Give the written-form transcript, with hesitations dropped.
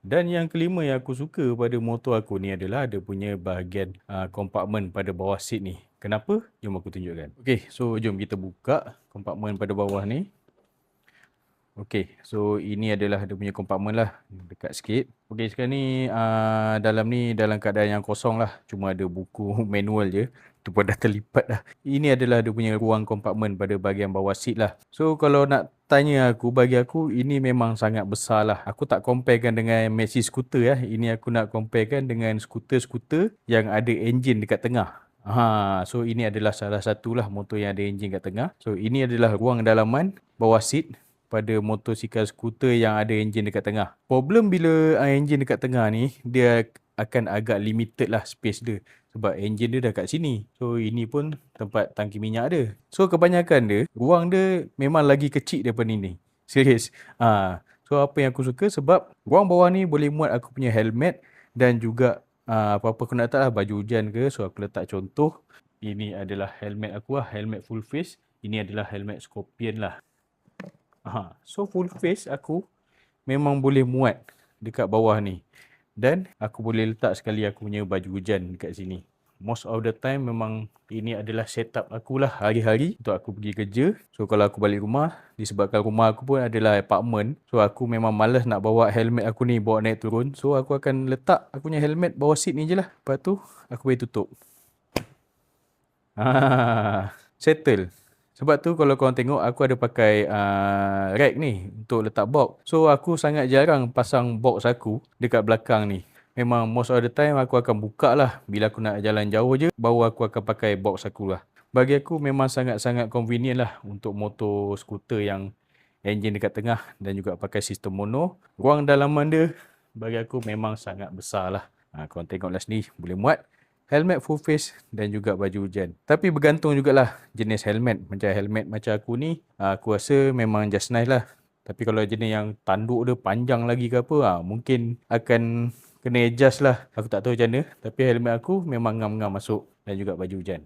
Dan yang kelima yang aku suka pada motor aku ni adalah ada punya bahagian kompartmen pada bawah seat ni. Kenapa? Jom aku tunjukkan. Okey, so jom kita buka kompartmen pada bawah ni. Okey, so ini adalah dia punya kompartmen lah. Dekat sikit. Okey, sekarang ni dalam keadaan yang kosong lah. Cuma ada buku manual je. Itu pun dah terlipat dah. Ini adalah dia punya ruang kompartmen pada bahagian bawah seat lah. So kalau nak tanya aku, bagi aku ini memang sangat besar lah. Aku tak comparekan dengan maxi scooter ya. Ini aku nak comparekan dengan skuter-skuter yang ada enjin dekat tengah. So ini adalah salah satulah motor yang ada enjin kat tengah. So ini adalah ruang dalaman bawah seat pada motosikal skuter yang ada enjin dekat tengah. Problem bila enjin dekat tengah ni, dia akan agak limited lah space dia. Sebab enjin dia dah kat sini. So ini pun tempat tangki minyak dia. So kebanyakan dia, ruang dia memang lagi kecil daripada ni. Serius. So apa yang aku suka sebab ruang bawah ni boleh muat aku punya helmet dan juga apa-apa aku nak letak lah, baju hujan ke. So aku letak contoh. Ini adalah helmet aku lah, helmet full face. Ini adalah helmet Scorpion lah. So full face aku memang boleh muat dekat bawah ni. Dan aku boleh letak sekali aku punya baju hujan dekat sini. Most of the time memang ini adalah setup aku lah hari-hari untuk aku pergi kerja. So kalau aku balik rumah, disebabkan rumah aku pun adalah apartment. So aku memang malas nak bawa helmet aku ni bawa naik turun. So aku akan letak aku punya helmet bawah seat ni je lah. Lepas tu aku boleh tutup. Settle. Sebab tu kalau korang tengok aku ada pakai rack ni untuk letak box. So aku sangat jarang pasang box aku dekat belakang ni. Memang most of the time aku akan buka lah. Bila aku nak jalan jauh je, baru aku akan pakai box aku lah. Bagi aku memang sangat-sangat convenient lah untuk motor skuter yang enjin dekat tengah dan juga pakai sistem mono. Ruang dalaman dia bagi aku memang sangat besar lah. Korang tengoklah sendiri, boleh muat helmet full face dan juga baju hujan. Tapi bergantung jugalah jenis helmet. Macam helmet macam aku ni, aku rasa memang just nice lah. Tapi kalau jenis yang tanduk dia panjang lagi ke apa, mungkin akan kena adjust lah. Aku tak tahu macam mana. Tapi helmet aku memang ngam-ngam masuk dan juga baju hujan.